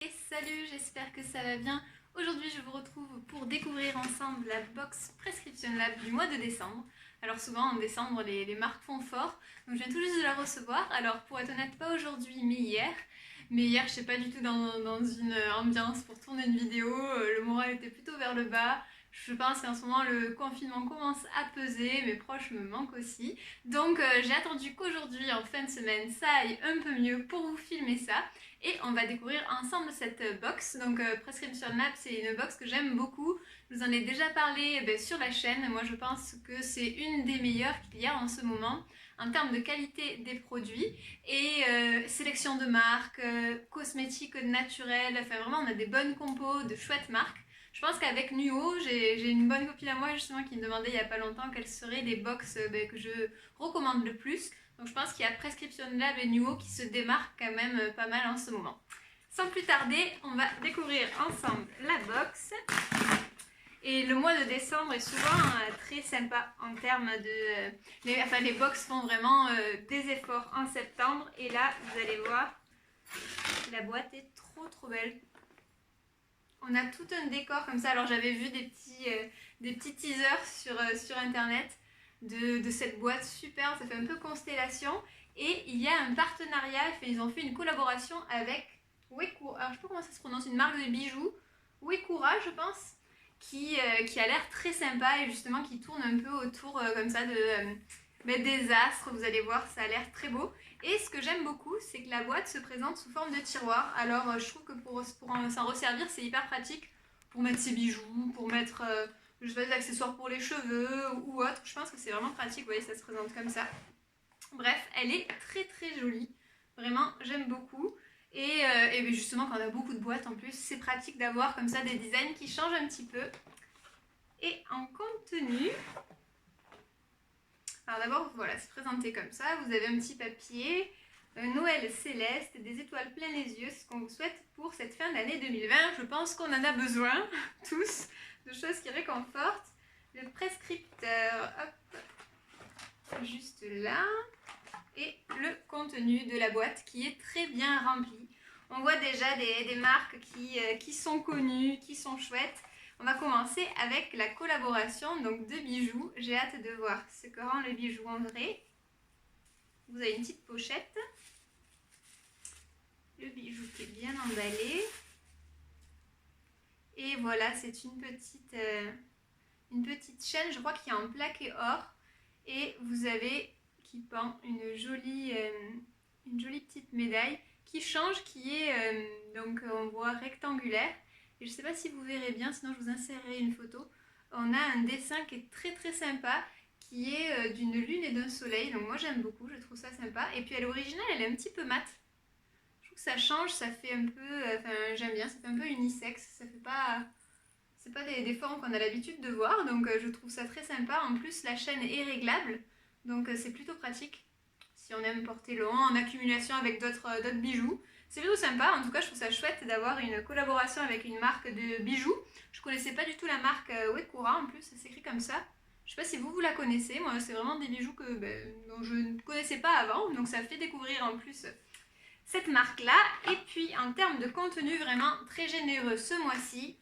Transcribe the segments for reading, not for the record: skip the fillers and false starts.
Et salut, j'espère que ça va bien. Aujourd'hui, je vous retrouve pour découvrir ensemble la box Prescription Lab du mois de décembre. Alors souvent en décembre, les marques font fort, donc je viens tout juste de la recevoir. Alors pour être honnête, pas aujourd'hui, mais hier. Mais hier, je sais pas du tout dans une ambiance pour tourner une vidéo, le moral était plutôt vers le bas. Je pense qu'en ce moment, le confinement commence à peser, mes proches me manquent aussi. Donc j'ai attendu qu'aujourd'hui, en fin de semaine, ça aille un peu mieux pour vous filmer ça. Et on va découvrir ensemble cette box. Donc Prescription Lab, c'est une box que j'aime beaucoup. Je vous en ai déjà parlé sur la chaîne. Moi je pense que c'est une des meilleures qu'il y a en ce moment en termes de qualité des produits et sélection de marques, cosmétiques naturels. Enfin vraiment on a des bonnes compos, de chouettes marques. Je pense qu'avec Nuo, j'ai une bonne copine à moi justement qui me demandait il n'y a pas longtemps quelles seraient les box que je recommande le plus. Donc je pense qu'il y a Prescription Lab et Nuo qui se démarquent quand même pas mal en ce moment. Sans plus tarder, on va découvrir ensemble la box. Et le mois de décembre est souvent très sympa en termes de... les box font vraiment des efforts en septembre. Et là, vous allez voir, la boîte est trop belle. On a tout un décor comme ça. Alors j'avais vu des petits teasers sur internet de cette boîte super, ça fait un peu constellation. Et il y a un partenariat, ils ont fait une collaboration avec Wekura, alors je sais pas comment ça se prononce, une marque de bijoux, Wekura je pense, qui a l'air très sympa et justement qui tourne un peu autour comme ça des astres, vous allez voir, ça a l'air très beau. Et ce que j'aime beaucoup, c'est que la boîte se présente sous forme de tiroir. Alors je trouve que pour s'en resservir, c'est hyper pratique pour mettre ses bijoux, pour mettre je sais pas, des accessoires pour les cheveux ou autre. Je pense que c'est vraiment pratique, vous voyez, ça se présente comme ça. Bref, elle est très jolie. Vraiment, j'aime beaucoup. Et justement, quand on a beaucoup de boîtes en plus, c'est pratique d'avoir comme ça des designs qui changent un petit peu. Et en contenu, alors d'abord, voilà, c'est présenté comme ça. Vous avez un petit papier, Noël céleste, des étoiles plein les yeux, ce qu'on vous souhaite pour cette fin d'année 2020. Je pense qu'on en a besoin, tous, de choses qui réconfortent. Le prescripteur, hop, juste là. Et le contenu de la boîte qui est très bien rempli. On voit déjà des marques qui sont connues, qui sont chouettes. On va commencer avec la collaboration donc de bijoux. J'ai hâte de voir ce que rend le bijou en vrai. Vous avez une petite pochette. Le bijou qui est bien emballé. Et voilà, c'est une petite chaîne, je crois qu'il y a en plaqué or. Et vous avez qui pend une jolie petite médaille qui change, qui est donc on voit rectangulaire. Et je ne sais pas si vous verrez bien, sinon je vous insérerai une photo. On a un dessin qui est très sympa, qui est d'une lune et d'un soleil. Donc moi j'aime beaucoup, je trouve ça sympa. Et puis à l'original, elle est un petit peu mate. Je trouve que ça change, ça fait un peu, j'aime bien, ça fait un peu unisexe. Ça fait pas, c'est pas des formes qu'on a l'habitude de voir, donc je trouve ça très sympa. En plus, la chaîne est réglable, donc c'est plutôt pratique si on aime porter long en accumulation avec d'autres bijoux. C'est plutôt sympa, en tout cas je trouve ça chouette d'avoir une collaboration avec une marque de bijoux. Je connaissais pas du tout la marque Wekura, en plus ça s'écrit comme ça. Je sais pas si vous la connaissez, moi c'est vraiment des bijoux dont je ne connaissais pas avant, donc ça fait découvrir en plus cette marque là. Et puis en termes de contenu vraiment très généreux ce mois-ci,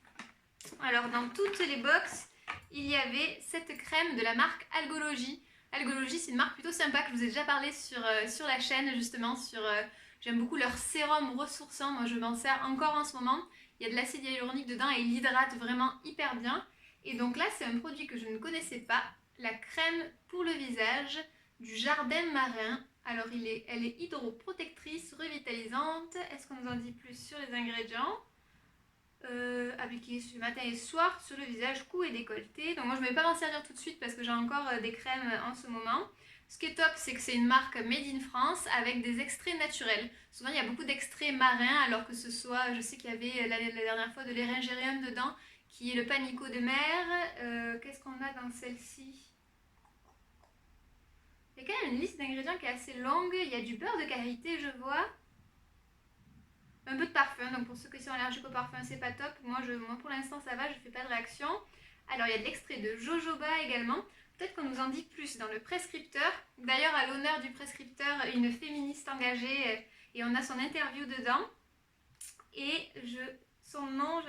alors dans toutes les box il y avait cette crème de la marque Algologie. Algologie, c'est une marque plutôt sympa que je vous ai déjà parlé sur la chaîne justement. J'aime beaucoup leur sérum ressourçant, moi je m'en sers encore en ce moment. Il y a de l'acide hyaluronique dedans et il hydrate vraiment hyper bien. Et donc là c'est un produit que je ne connaissais pas, la crème pour le visage du Jardin Marin. Alors elle est hydroprotectrice, revitalisante. Est-ce qu'on nous en dit plus sur les ingrédients? Appliquer ce matin et soir sur le visage, cou et décolleté. Donc moi je ne vais pas m'en servir tout de suite parce que j'ai encore des crèmes en ce moment. Ce qui est top, c'est que c'est une marque made in France avec des extraits naturels. Souvent il y a beaucoup d'extraits marins, alors que ce soit, je sais qu'il y avait la dernière fois de l'éringérium dedans, qui est le panico de mer. Qu'est-ce qu'on a dans celle-ci? Il y a quand même une liste d'ingrédients qui est assez longue. Il y a du beurre de karité, je vois. Un peu de parfum, donc pour ceux qui sont allergiques au parfum, c'est pas top. Moi pour l'instant ça va, je fais pas de réaction. Alors il y a de l'extrait de jojoba également. Peut-être qu'on nous en dit plus dans le prescripteur. D'ailleurs, à l'honneur du prescripteur, une féministe engagée, et on a son interview dedans. et son nom,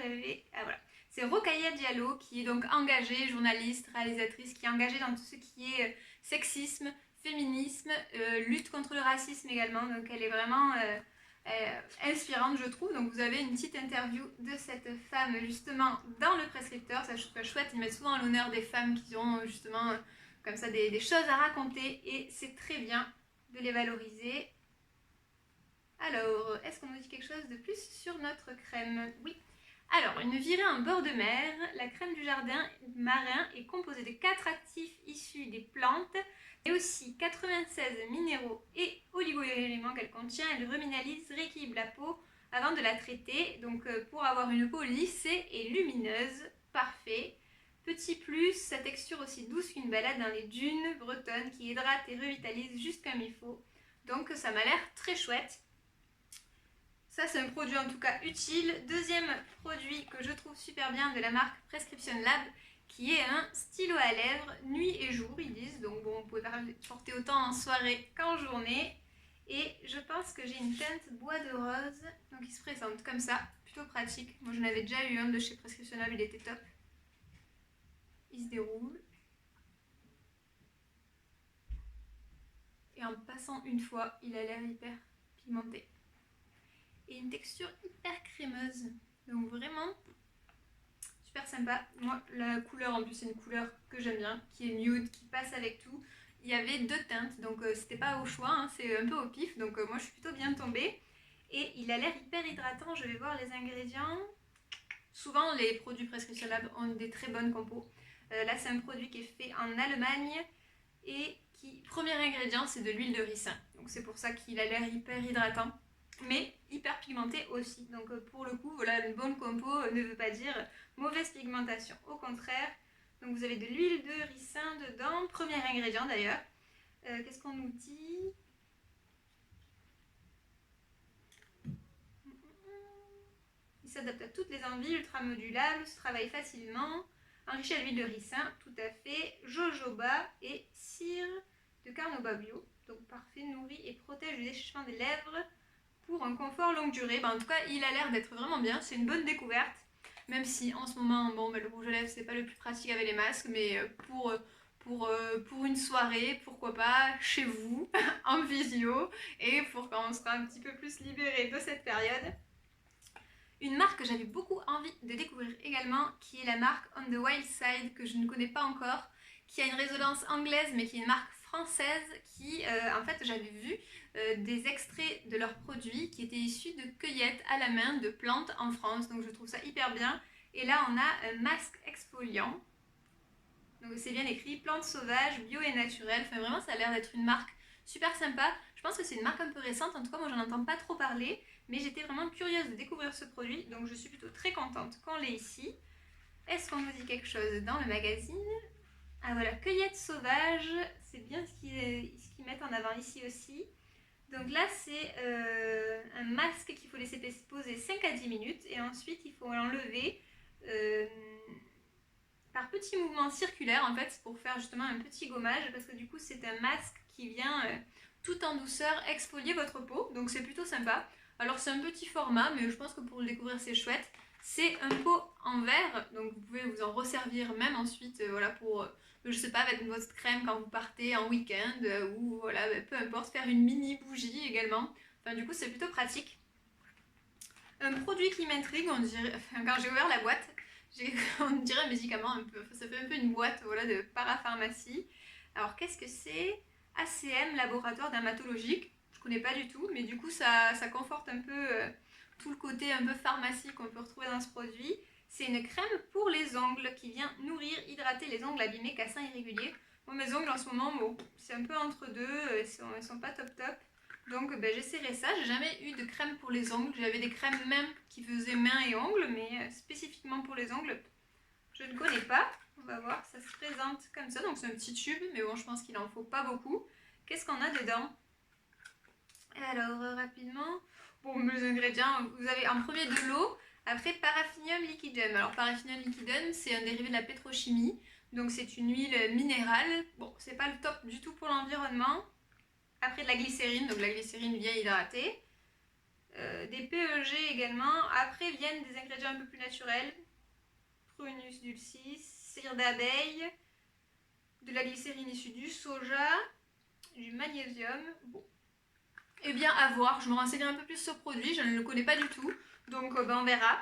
ah voilà. C'est Rokhaya Diallo, qui est donc engagée, journaliste, réalisatrice, qui est engagée dans tout ce qui est sexisme, féminisme, lutte contre le racisme également. Donc elle est vraiment inspirante, je trouve. Donc vous avez une petite interview de cette femme justement dans le prescripteur. Ça, je trouve ça chouette. Ils mettent souvent à l'honneur des femmes qui ont justement comme ça des choses à raconter, et c'est très bien de les valoriser. Alors, est-ce qu'on nous dit quelque chose de plus sur notre crème? Oui. Alors, une virée en bord de mer. La crème du jardin marin est composée de 4 actifs issus des plantes, et aussi 96 minéraux et oligo-éléments qu'elle contient. Elle reminéralise, rééquilibre la peau avant de la traiter, donc pour avoir une peau lissée et lumineuse. Parfait. Petit plus, sa texture aussi douce qu'une balade dans les dunes bretonnes qui hydrate et revitalise juste comme il faut. Donc ça m'a l'air très chouette. Ça, c'est un produit en tout cas utile. Deuxième produit que je trouve super bien de la marque Prescription Lab, qui est un stylo à lèvres nuit et jour, ils disent. Donc bon, vous pouvez porter autant en soirée qu'en journée. Et je pense que j'ai une teinte bois de rose, donc il se présente comme ça, plutôt pratique. Moi, j'en avais déjà eu un de chez Prescription Lab, il était top. Il se déroule. Et en passant une fois, il a l'air hyper pigmenté. Et une texture hyper crémeuse. Donc vraiment super sympa. Moi, la couleur en plus, c'est une couleur que j'aime bien, qui est nude, qui passe avec tout. Il y avait 2 teintes, donc c'était pas au choix, hein, c'est un peu au pif. Donc moi, je suis plutôt bien tombée. Et il a l'air hyper hydratant. Je vais voir les ingrédients. Souvent, les produits Prescription Lab ont des très bonnes compos. Là, c'est un produit qui est fait en Allemagne et premier ingrédient, c'est de l'huile de ricin. Donc c'est pour ça qu'il a l'air hyper hydratant, mais hyper pigmenté aussi. Donc pour le coup, voilà, une bonne compo ne veut pas dire mauvaise pigmentation. Au contraire, donc vous avez de l'huile de ricin dedans, premier ingrédient d'ailleurs. Qu'est-ce qu'on nous dit? Il s'adapte à toutes les envies, ultra modulable, se travaille facilement, enrichi à l'huile de ricin, tout à fait, jojoba et cire de carnauba bio. Donc parfait, nourrit et protège le déchèchement des lèvres pour un confort longue durée. En tout cas, il a l'air d'être vraiment bien, c'est une bonne découverte. Même si en ce moment, bon, le rouge à lèvres, c'est pas le plus pratique avec les masques, mais pour une soirée, pourquoi pas, chez vous, en visio, et pour quand on sera un petit peu plus libéré de cette période. Une marque que j'avais beaucoup envie de découvrir également, qui est la marque On the Wild Side, que je ne connais pas encore, qui a une résonance anglaise, mais qui est une marque française, qui, en fait, j'avais vu des extraits de leurs produits qui étaient issus de cueillettes à la main de plantes en France, donc je trouve ça hyper bien. Et là, on a un masque exfoliant, donc c'est bien écrit, plantes sauvages, bio et naturelles. Enfin, vraiment, ça a l'air d'être une marque super sympa. Je pense que c'est une marque un peu récente, en tout cas, moi, j'en entends pas trop parler, mais j'étais vraiment curieuse de découvrir ce produit, donc je suis plutôt très contente qu'on l'ait ici. Est-ce qu'on nous dit quelque chose dans le magazine? Ah voilà, cueillette sauvage, c'est bien ce qu'ils mettent en avant ici aussi. Donc là, c'est un masque qu'il faut laisser poser 5 à 10 minutes, et ensuite il faut l'enlever par petits mouvements circulaires, en fait, pour faire justement un petit gommage, parce que du coup, c'est un masque qui vient tout en douceur exfolier votre peau, donc c'est plutôt sympa. Alors c'est un petit format, mais je pense que pour le découvrir c'est chouette. C'est un pot en verre, donc vous pouvez vous en resservir même ensuite, voilà, pour, je sais pas, avec votre crème quand vous partez en week-end, ou voilà, peu importe, faire une mini bougie également. Enfin du coup c'est plutôt pratique. Un produit qui m'intrigue, on dirait, enfin, quand j'ai ouvert la boîte, on dirait un médicament un peu, ça fait un peu une boîte, voilà, de parapharmacie. Alors qu'est-ce que c'est? ACM, laboratoire dermatologique. Je connais pas du tout, mais du coup ça conforte un peu tout le côté un peu pharmacie qu'on peut retrouver dans ce produit. C'est une crème pour les ongles qui vient nourrir, hydrater les ongles abîmés, cassants, irréguliers. Moi mes ongles en ce moment, bon, c'est un peu entre deux, ils sont pas top top. Donc j'essaierai ça. J'ai jamais eu de crème pour les ongles. J'avais des crèmes même qui faisaient mains et ongles, mais spécifiquement pour les ongles, je ne connais pas. On va voir, ça se présente comme ça. Donc c'est un petit tube, mais bon, je pense qu'il en faut pas beaucoup. Qu'est-ce qu'on a dedans? Alors, rapidement, bon, les ingrédients, vous avez en premier de l'eau, après Paraffinium liquidum. Alors, Paraffinium liquidum, c'est un dérivé de la pétrochimie, donc c'est une huile minérale. Bon, c'est pas le top du tout pour l'environnement. Après, de la glycérine, donc la glycérine vient hydrater. des PEG également. Après viennent des ingrédients un peu plus naturels. Prunus dulcis, cire d'abeille, de la glycérine issue du soja, du magnésium. Bon. Eh bien à voir, je me renseignerai un peu plus sur le produit, je ne le connais pas du tout. Donc on verra.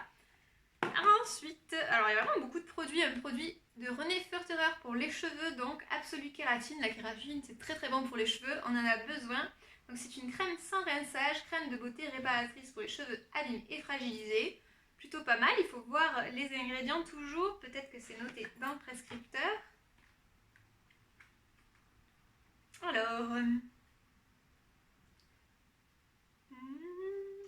Ensuite, alors il y a vraiment beaucoup de produits. Un produit de René Furterer pour les cheveux, donc Absolue Kératine. La kératine c'est très très bon pour les cheveux, on en a besoin. Donc c'est une crème sans rinçage, crème de beauté réparatrice pour les cheveux abîmés et fragilisés. Plutôt pas mal, il faut voir les ingrédients toujours, peut-être que c'est noté dans le prescripteur. Alors,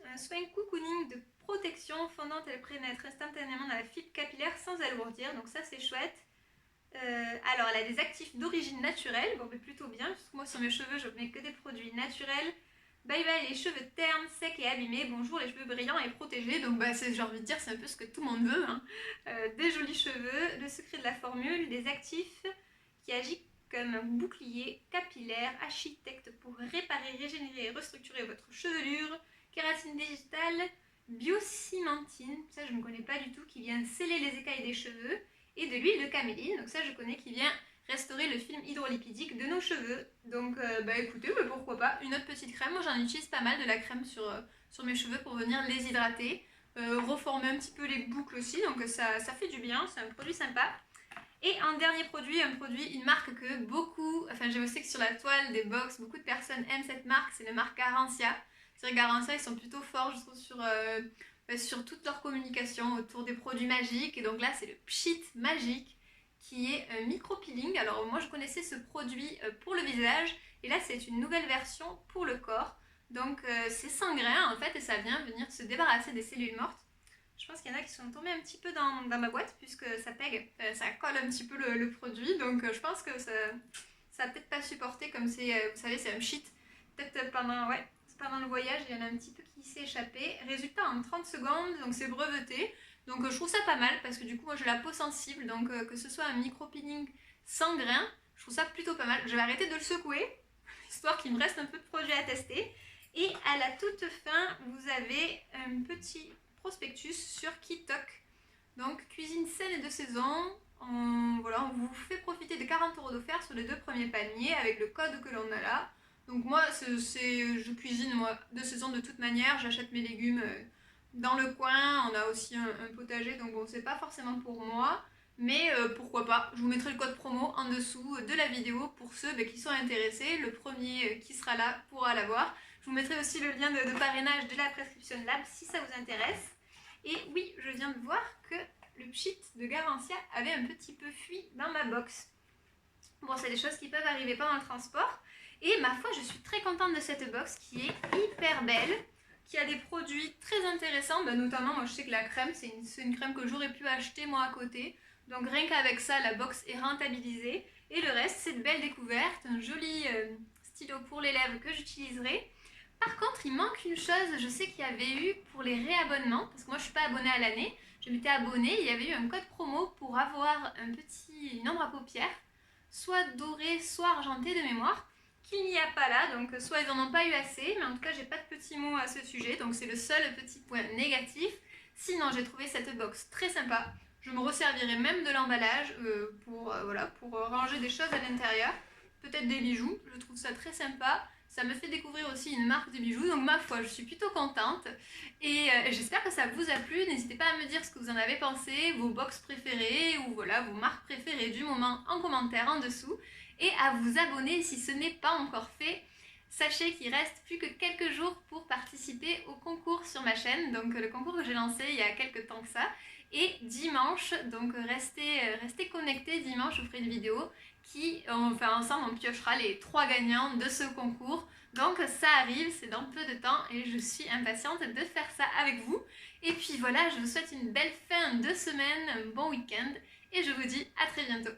un soin cocooning de protection fondante, elle pénètre instantanément dans la fibre capillaire sans alourdir, donc ça c'est chouette. Alors elle a des actifs d'origine naturelle, bon mais plutôt bien, parce que moi sur mes cheveux je mets que des produits naturels. Bye bye les cheveux ternes, secs et abîmés, bonjour les cheveux brillants et protégés, donc j'ai envie de dire c'est un peu ce que tout le monde veut, hein. Des jolis cheveux, le secret de la formule, des actifs qui agissent comme un bouclier capillaire, architecte pour réparer, régénérer et restructurer votre chevelure, kératine digitale, biocimentine, ça je ne connais pas du tout, qui vient sceller les écailles des cheveux, et de l'huile de caméline, donc ça je connais, qui vient restaurer le film hydrolipidique de nos cheveux. Donc écoutez, pourquoi pas, une autre petite crème. Moi j'en utilise pas mal de la crème sur mes cheveux pour venir les hydrater, reformer un petit peu les boucles aussi, donc ça fait du bien, c'est un produit sympa. Et un dernier produit, une marque que beaucoup, enfin je sais que sur la toile des box, beaucoup de personnes aiment cette marque, c'est la marque Garancia. Sur Garancia, ils sont plutôt forts, je trouve, sur toute leur communication autour des produits magiques. Et donc là, c'est le Pchit Magique qui est micro-peeling. Alors moi, je connaissais ce produit pour le visage et là, c'est une nouvelle version pour le corps. Donc c'est sans grains en fait et ça vient venir se débarrasser des cellules mortes. Je pense qu'il y en a qui sont tombés un petit peu dans ma boîte puisque ça pègue, ça colle un petit peu le produit. Donc je pense que ça va peut-être pas supporter comme c'est, vous savez, c'est un Pchit. Peut-être pendant le voyage, il y en a un petit peu qui s'est échappé. Résultat en 30 secondes, donc c'est breveté. Donc je trouve ça pas mal parce que du coup moi j'ai la peau sensible, donc que ce soit un micro-peeling sans grains, je trouve ça plutôt pas mal. Je vais arrêter de le secouer, histoire qu'il me reste un peu de produits à tester. Et à la toute fin, vous avez un petit prospectus sur Kitok. Donc cuisine saine et de saison. On vous fait profiter de 40 € d'offerts sur les 2 premiers paniers avec le code que l'on a là. Donc moi, je cuisine de saison de toute manière, j'achète mes légumes dans le coin, on a aussi un potager, donc bon, c'est pas forcément pour moi, mais pourquoi pas. Je vous mettrai le code promo en dessous de la vidéo pour ceux qui sont intéressés. Le premier qui sera là pourra l'avoir. Je vous mettrai aussi le lien de parrainage de la Prescription Lab si ça vous intéresse. Et oui, je viens de voir que le Pchit de Garancia avait un petit peu fui dans ma box. Bon, c'est des choses qui peuvent arriver pendant le transport. Et ma foi, je suis très contente de cette box qui est hyper belle, qui a des produits très intéressants, notamment moi je sais que la crème, c'est une crème que j'aurais pu acheter moi à côté. Donc rien qu'avec ça, la box est rentabilisée. Et le reste, c'est de belles découvertes, un joli stylo pour les lèvres que j'utiliserai. Par contre, il manque une chose, je sais qu'il y avait eu pour les réabonnements, parce que moi je ne suis pas abonnée à l'année, je m'étais abonnée, il y avait eu un code promo pour avoir une ombre à paupières, soit dorée, soit argentée de mémoire, qu'il n'y a pas là, donc soit ils n'en ont pas eu assez, mais en tout cas j'ai pas de petits mots à ce sujet, donc c'est le seul petit point négatif. Sinon j'ai trouvé cette box très sympa, je me resservirai même de l'emballage pour ranger des choses à l'intérieur, peut-être des bijoux, je trouve ça très sympa. Ça me fait découvrir aussi une marque de bijoux, donc ma foi, je suis plutôt contente. Et j'espère que ça vous a plu. N'hésitez pas à me dire ce que vous en avez pensé, vos box préférées ou vos marques préférées du moment en commentaire en dessous. Et à vous abonner si ce n'est pas encore fait. Sachez qu'il reste plus que quelques jours pour participer au concours sur ma chaîne. Donc le concours que j'ai lancé il y a quelques temps que ça. Et dimanche, donc restez connectés, dimanche je vous ferai une vidéo ensemble on piochera les 3 gagnants de ce concours. Donc ça arrive, c'est dans peu de temps et je suis impatiente de faire ça avec vous. Et puis voilà, je vous souhaite une belle fin de semaine, un bon week-end et je vous dis à très bientôt.